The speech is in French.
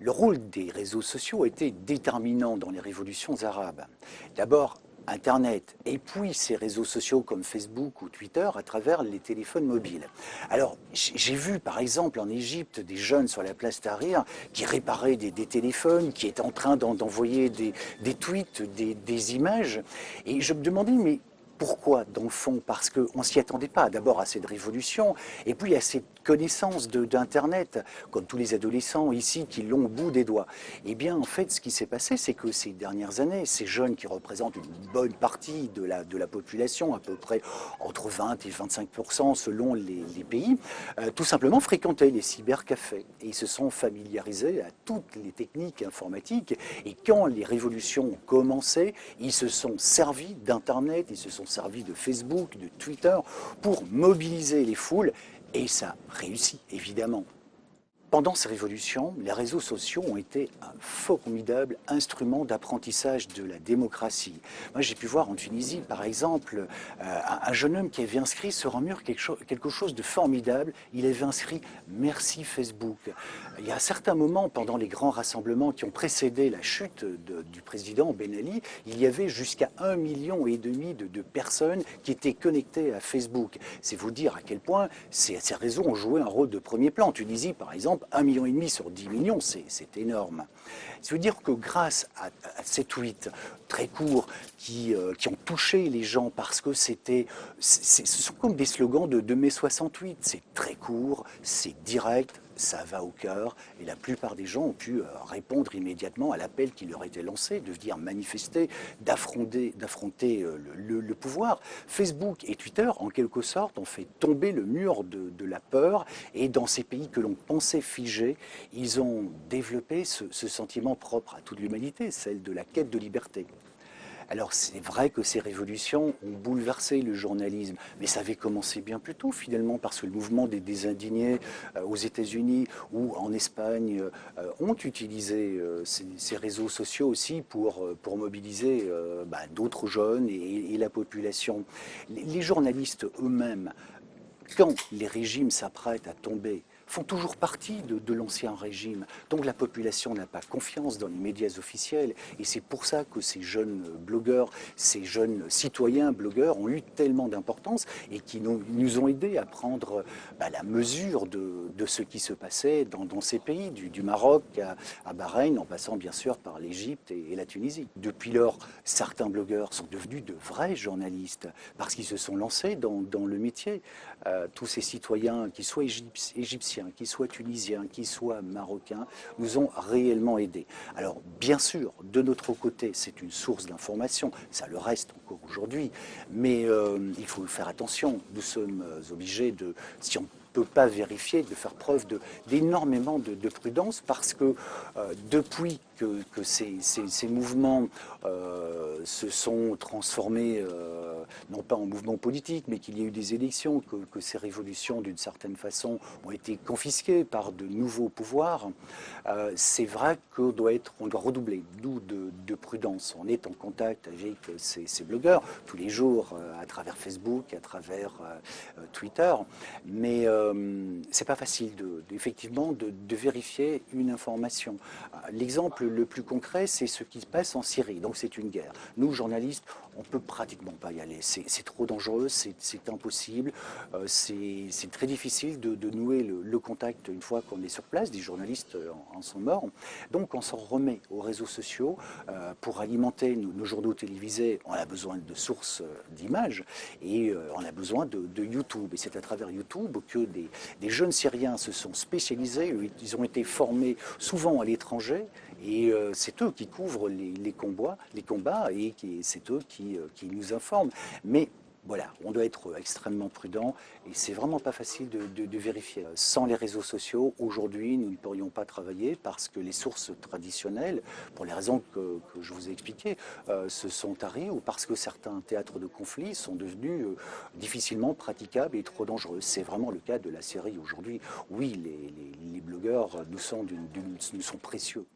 Le rôle des réseaux sociaux a été déterminant dans les révolutions arabes. D'abord, Internet, et puis ces réseaux sociaux comme Facebook ou Twitter à travers les téléphones mobiles. Alors, j'ai vu par exemple en Égypte des jeunes sur la place Tahrir qui réparaient des téléphones, qui étaient en train d'envoyer des tweets, des images, et je me demandais, mais pourquoi, dans le fond? Parce qu'on ne s'y attendait pas, d'abord à cette révolution, et puis à cette connaissance d'Internet, comme tous les adolescents ici qui l'ont au bout des doigts. Eh bien, en fait, ce qui s'est passé, c'est que ces dernières années, ces jeunes qui représentent une bonne partie de la population, à peu près entre 20 et 25% selon les pays, tout simplement fréquentaient les cybercafés et ils se sont familiarisés à toutes les techniques informatiques. Et quand les révolutions ont commencé, ils se sont servis d'Internet, ils se sont servis de Facebook, de Twitter pour mobiliser les foules. Et ça réussit, évidemment. Pendant ces révolutions, les réseaux sociaux ont été un formidable instrument d'apprentissage de la démocratie. Moi, j'ai pu voir en Tunisie, par exemple, un jeune homme qui avait inscrit sur un mur quelque chose de formidable. Il avait inscrit « Merci Facebook ». Il y a un certain moment, pendant les grands rassemblements qui ont précédé la chute du président Ben Ali, il y avait jusqu'à 1,5 million de personnes qui étaient connectées à Facebook. C'est vous dire à quel point ces réseaux ont joué un rôle de premier plan. En Tunisie, par exemple, 1,5 million sur 10 millions, c'est énorme. Ça veut dire que grâce à ces tweets très courts qui ont touché les gens parce que ce sont comme des slogans de mai 68. C'est très court, c'est direct, ça va au cœur, et la plupart des gens ont pu répondre immédiatement à l'appel qui leur était lancé, de venir manifester, d'affronter le pouvoir. Facebook et Twitter, en quelque sorte, ont fait tomber le mur de la peur, et dans ces pays que l'on pensait figés, ils ont développé ce sentiment propre à toute l'humanité, celle de la quête de liberté. Alors c'est vrai que ces révolutions ont bouleversé le journalisme, mais ça avait commencé bien plus tôt finalement, parce que le mouvement des indignés aux États-Unis ou en Espagne ont utilisé ces réseaux sociaux aussi pour mobiliser d'autres jeunes et la population. Les journalistes eux-mêmes, quand les régimes s'apprêtent à tomber, font toujours partie de l'ancien régime. Donc la population n'a pas confiance dans les médias officiels. Et c'est pour ça que ces jeunes blogueurs, ces jeunes citoyens blogueurs ont eu tellement d'importance et qui nous ont aidés à prendre la mesure de ce qui se passait dans ces pays, du Maroc à Bahreïn, en passant bien sûr par l'Égypte et la Tunisie. Depuis lors, certains blogueurs sont devenus de vrais journalistes parce qu'ils se sont lancés dans le métier. Tous ces citoyens, qu'ils soient égyptiens, qu'ils soient tunisiens, qu'ils soient marocains, nous ont réellement aidés. Alors, bien sûr, de notre côté, c'est une source d'information, ça le reste encore aujourd'hui, mais il faut faire attention. Nous sommes obligés de, si on ne peut pas vérifier, de faire preuve d'énormément de prudence, parce que depuis que ces mouvements se sont transformés, non pas en mouvements politiques, mais qu'il y a eu des élections, que ces révolutions, d'une certaine façon, ont été confisquées par de nouveaux pouvoirs, c'est vrai qu'on doit redoubler, nous, de prudence. On est en contact avec ces blogueurs tous les jours, à travers Facebook, à travers Twitter, mais c'est pas facile effectivement de vérifier une information. L'exemple le plus concret, c'est ce qui se passe en Syrie. Donc c'est une guerre. Nous, journalistes, on peut pratiquement pas y aller. C'est trop dangereux, c'est impossible. C'est très difficile de nouer le contact une fois qu'on est sur place. Des journalistes en sont morts. Donc on s'en remet aux réseaux sociaux pour alimenter nos journaux télévisés. On a besoin de sources d'images et on a besoin de YouTube. Et c'est à travers YouTube que des jeunes Syriens se sont spécialisés. Ils ont été formés souvent à l'étranger. Et c'est eux qui couvrent les combats et c'est eux qui nous informent. Mais voilà, on doit être extrêmement prudent et c'est vraiment pas facile de vérifier. Sans les réseaux sociaux, aujourd'hui, nous ne pourrions pas travailler parce que les sources traditionnelles, pour les raisons que je vous ai expliquées, se sont taries, ou parce que certains théâtres de conflits sont devenus difficilement praticables et trop dangereux. C'est vraiment le cas de la Syrie aujourd'hui. Oui, les blogueurs nous sont précieux.